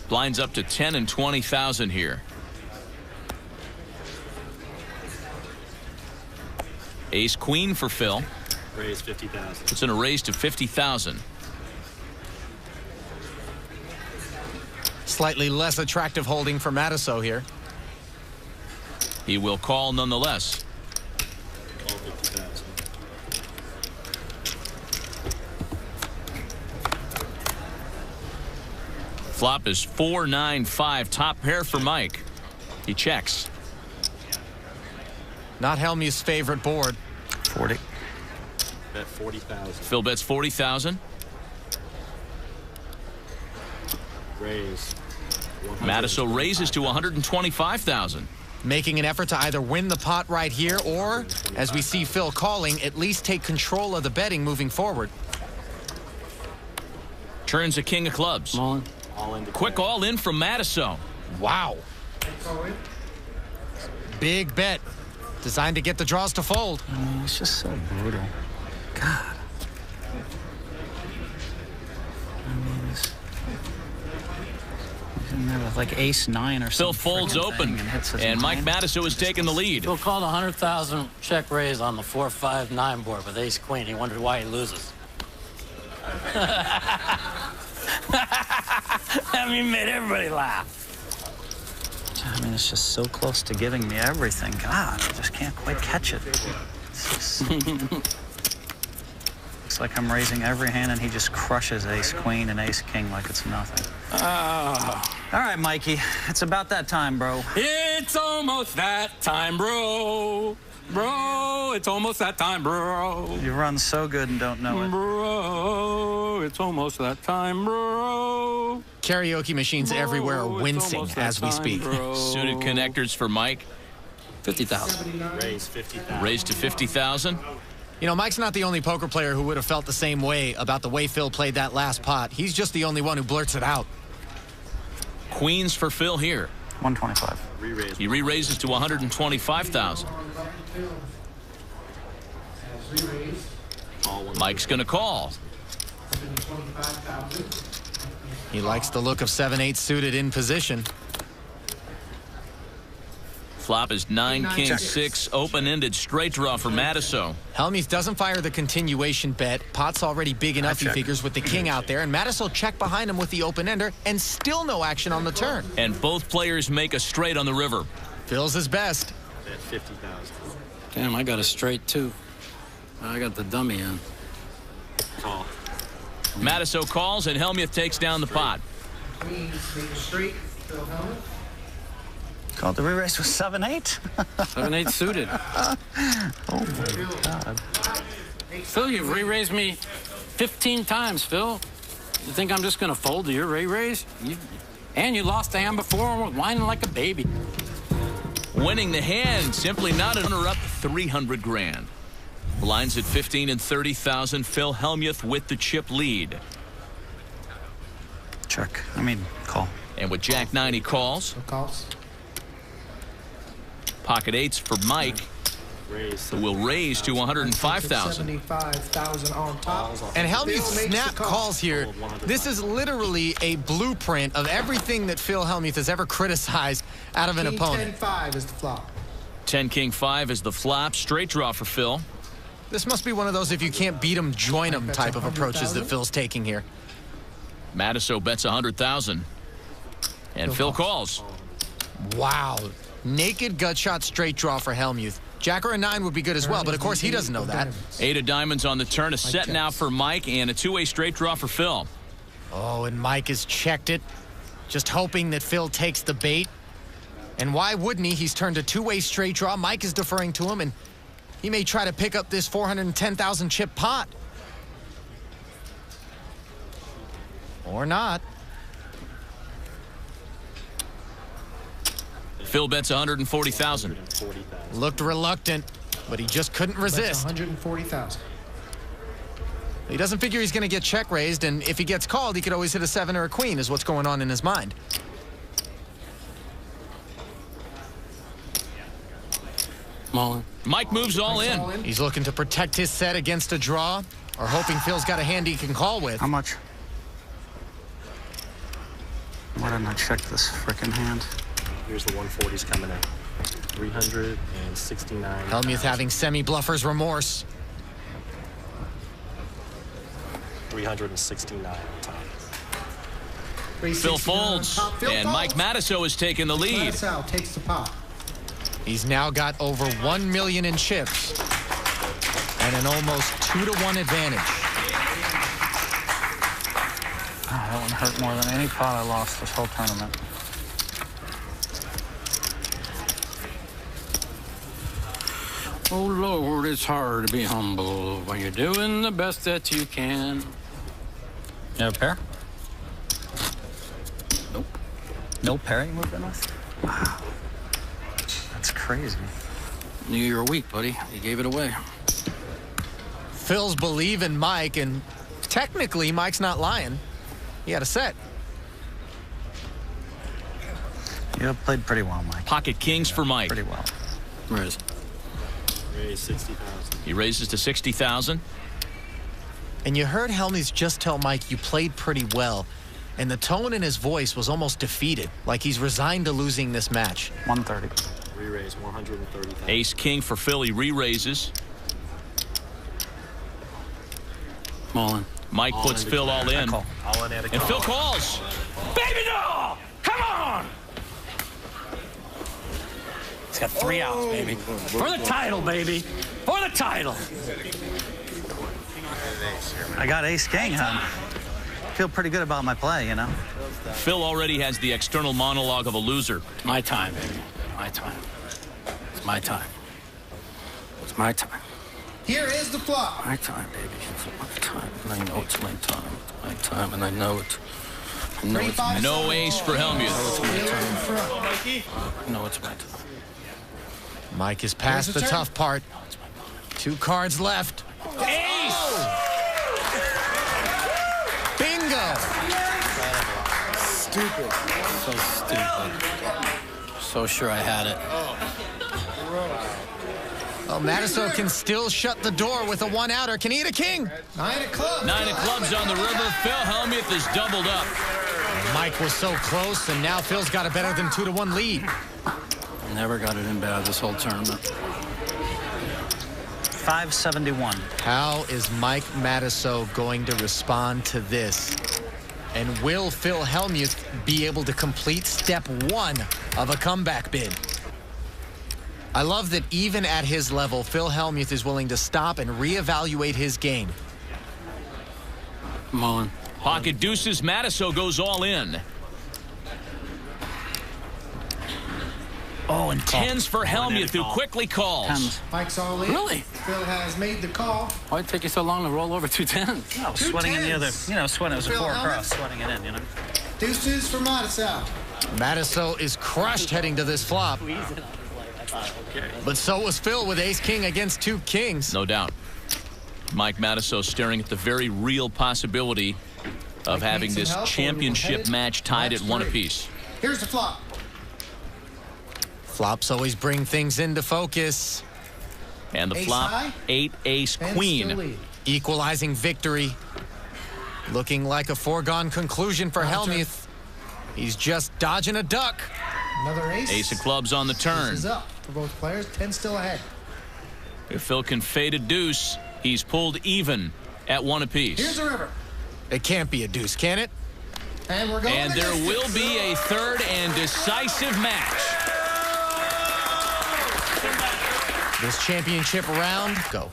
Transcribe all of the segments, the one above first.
Blinds up to 10 and 20,000 here. Ace queen for Phil. Raise 50,000. It's in a raise to 50,000. Slightly less attractive holding for Matusow here. He will call nonetheless. All 50,000. Flop is 4-9-5. Top pair for Mike. He checks. Not Hellmuth's favorite board. 40. Bet 40,000. Phil bets 40,000. Raise. Matusow raises to 125,000. Making an effort to either win the pot right here or, as we see Phil calling, at least take control of the betting moving forward. Turns a king of clubs. All in. Quick all in from Matusow. Wow. Big bet. Designed to get the draws to fold. I mean, it's just so brutal. God. I mean, he's in there with like ace-9 or something. Phil folds open, and Mike Matusow is taking the lead. Phil called 100,000 check raise on the 4-5-9 board with ace queen. He wondered why he loses. I mean, made everybody laugh. I mean, it's just so close to giving me everything. God, I just can't quite catch it. Looks like I'm raising every hand, and he just crushes ace-queen and ace-king like it's nothing. All right, Mikey, it's about that time, bro. It's almost that time, bro. Bro, it's almost that time, bro. You run so good and don't know it. Bro, it's almost that time, bro. Karaoke machines everywhere are wincing as we speak. Suited connectors for Mike. 50,000. Raise 50,000. Raised to 50,000. You know, Mike's not the only poker player who would have felt the same way about the way Phil played that last pot. He's just the only one who blurts it out. Queens for Phil here. 125. Re-raise. He re-raises to 125,000. Mike's going to call. He likes the look of 7-8 suited in position. Flop is 9-king-6, open-ended straight draw for Matusow. Hellmuth doesn't fire the continuation bet. Pot's already big enough, he figures, with the king out there. And Matusow checked behind him with the open-ender, and still no action on the turn. And both players make a straight on the river. Phil's his best. Bet 50,000. Damn, I got a straight, too. I got the dummy in. Call. Matusow calls, and Hellmuth takes down the pot. Called the re-raise with 7-8. 7-8 suited. Oh, my God. Phil, you've re-raised me 15 times, Phil. You think I'm just going to fold to your re-raise? And you lost the hand before, whining like a baby. Winning the hand, simply not an runner-up, 300 grand. Blinds at 15 and 30,000. Phil Hellmuth with the chip lead. Check. I mean, call. And with Jack-9, he calls. Pocket eights for Mike, Raise. who will raise to 105,000. 75,000 on top. And Hellmuth snap calls here. This is literally a blueprint of everything that Phil Hellmuth has ever criticized out of an opponent. 10-5 is the flop. 10-king-5 is the flop. Straight draw for Phil. This must be one of those if you can't beat him, join him type of approaches that Phil's taking here. Matusow bets 100,000. And Phil calls. Wow. Naked gut shot straight draw for Hellmuth. Jack or a 9 would be good as well, but of course he doesn't know that. 8 of diamonds on the turn. A set now for Mike, and a two-way straight draw for Phil. Oh, and Mike has checked it. Just hoping that Phil takes the bait. And why wouldn't he? He's turned a two-way straight draw. Mike is deferring to him, and he may try to pick up this 410,000 chip pot. Or not. Phil bets 140,000. Looked reluctant, but he just couldn't resist. 140,000. He doesn't figure he's going to get check raised, and if he gets called, he could always hit a 7 or a queen, is what's going on in his mind. Mike moves all in. He's looking to protect his set against a draw, or hoping Phil's got a hand he can call with. How much? More than ahead and I check this frickin' hand. Here's the 140s coming in. 369. Hellmuth having semi-bluffer's remorse. 369 on top. Phil folds, and Mike Matusow has taken the lead. Matusow takes the pot. He's now got over 1 million in chips and an almost 2-to-1 advantage. Oh, that one hurt more than any pot I lost this whole tournament. Oh, Lord, it's hard to be humble when you're doing the best that you can. You have a pair? Nope. No pair you moved in with? Wow. That's crazy. Knew you were weak, buddy. You gave it away. Phil's believe in Mike, and technically, Mike's not lying. He had a set. You played pretty well, Mike. Pocket kings for Mike. Pretty well. Where is it? Raise 60,000. He raises to 60,000. And you heard Hellmuth just tell Mike you played pretty well, and the tone in his voice was almost defeated, like he's resigned to losing this match. 130. Re-raise 130,000. Ace king for Phil. He re-raises. All in. Mike All puts in Phil declare. all in. Call. All in at a And call. Phil calls. Baby doll! Come on! It's got 3 outs, baby. For the title, baby. For the title. I got ace king, huh? Feel pretty good about my play, you know? Phil already has the external monologue of a loser. My time, baby. My time. It's my time. It's my time. Here is the flop. My time, baby. It's my time. And I know it's my time. It's my time, and I know it. I know it's my time. No ace for Hellmuth. Still in front. I know it's my time. Mike is past Here's the the turn. tough part. 2 cards left. Ace! Bingo! Stupid. So stupid. So sure I had it. Well, Matusow can still shut the door with a 1-outer. Can he hit a king? 9 of clubs. 9 of clubs on the river. Phil Hellmuth is doubled up. Mike was so close, and now Phil's got a better than 2-to-1 lead. Never got it in bad this whole tournament. 571. How is Mike Matusow going to respond to this? And will Phil Hellmuth be able to complete step 1 of a comeback bid? I love that even at his level, Phil Hellmuth is willing to stop and reevaluate his game. I'm all in. Pocket deuces. Matusow goes all in. Oh, and tens for Hellmuth, who quickly calls. Tens. Mike's all in. Really? Phil has made the call. Why'd it take you so long to roll over 2 tens? I was sweating in the other, tens. you know, sweating. It was a Phil 4 Hellmuth? across, sweating it in, you know? Deuces for Matusow. Matusow is crushed heading to this flop. But so was Phil with ace-king against 2 kings. No doubt. Mike Matusow staring at the very real possibility of Mike having needs some this help, or championship we're headed match tied at match 1 three. apiece. Here's the flop. Flops always bring things into focus. And the Ace flop, high. 8 ace And still queen. lead. Equalizing victory. Looking like a foregone conclusion for Counter. Hellmuth. He's just dodging a duck. Another ace. Ace of clubs on the turn. This is up for both players. 10 still ahead. If Phil can fade a deuce, he's pulled even at 1 apiece. Here's the river. It can't be a deuce, can it? And we're going And to there distance. will be a third and decisive match. This championship round, go.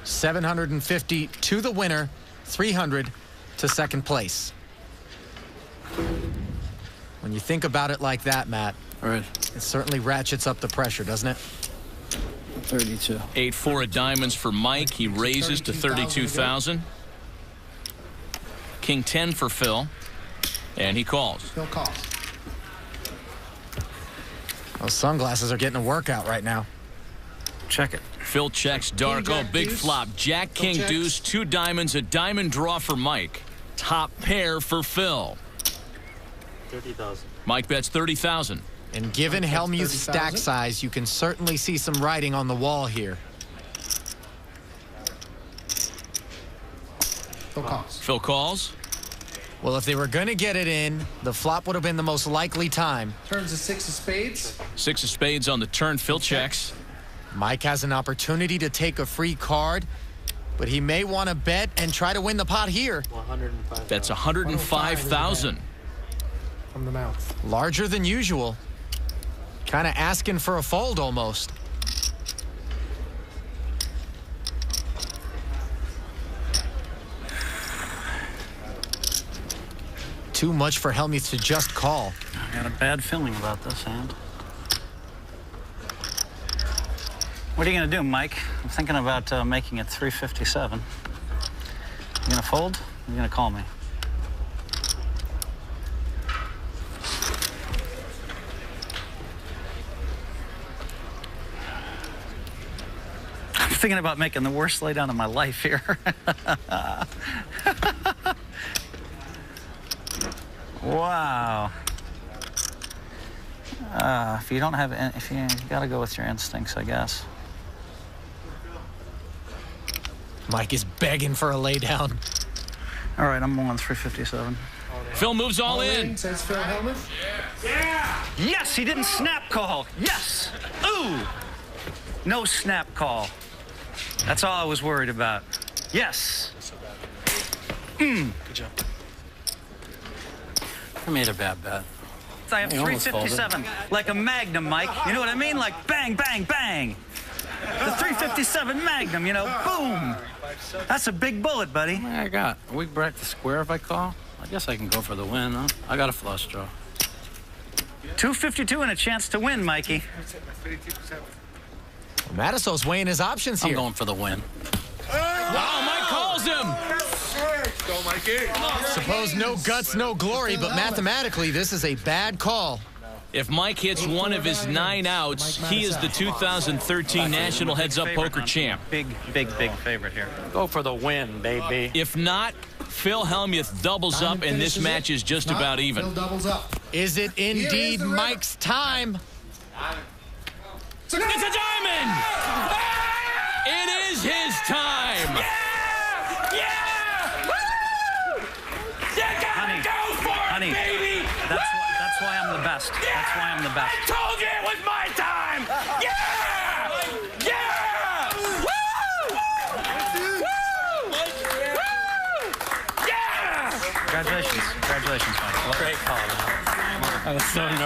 750 to the winner, 300 to second place. When you think about it like that, Matt, All right. it certainly ratchets up the pressure, doesn't it? 32. 8-4 of diamonds for Mike. He raises to 32,000. King 10 for Phil. And he calls. Phil calls. Those sunglasses are getting a workout right now. Check it. Phil checks Darko. Jack, Big deuce. flop. Jack, Phil King, checks. deuce. 2 diamonds. A diamond draw for Mike. Top pair for Phil. 30,000. Mike bets 30,000. And given That's Hellmuth's 30,000. stack size, you can certainly see some writing on the wall here. Phil calls. Phil calls. Well, if they were going to get it in, the flop would have been the most likely time. Turns a 6 of spades. 6 of spades on the turn. Phil checks. Mike has an opportunity to take a free card, but he may want to bet and try to win the pot here. 105. That's 105,000. From the mouth. Larger than usual. Kind of asking for a fold almost. Too much for Hellmuth to just call. I got a bad feeling about this hand. What are you going to do, Mike? I'm thinking about making it 357. You going to fold? Or you going to call me? I'm thinking about making the worst laydown of my life here. Wow. If you don't have, if you got to go with your instincts, I guess. Mike is begging for a laydown. All right, I'm on 357. Phil moves all in. Says Phil Hellmuth. Yes, he didn't snap call. Yes. Ooh. No snap call. That's all I was worried about. Yes. Good job. I made a bad bet. I have You almost 357, like a Magnum, Mike. You know what I mean? Like bang, bang, bang. The 357 Magnum, you know, boom. That's a big bullet, buddy. I got a weak break the square if I call. I guess I can go for the win, huh? I got a flush draw. 252 and a chance to win, Mikey. Matusow's weighing his options I'm here. going for the win. Wow, Mike calls him. Go, Mikey. Suppose no guts, no glory, but mathematically, this is a bad call. If Mike hits one of his 9 outs, he is the 2013 National Heads Up Poker champ. Big, big, big favorite here. Go for the win, baby. If not, Phil Hellmuth doubles up, and this match is just about even. Phil doubles up. Is it indeed Mike's time? It's a diamond! It is his time! Honey, that's why I'm the best. That's why I'm the best. I told you it was my time! Yeah! Yeah! Woo! Woo! Woo! Yeah! Congratulations. Congratulations, Mike. Great call. I was so nervous.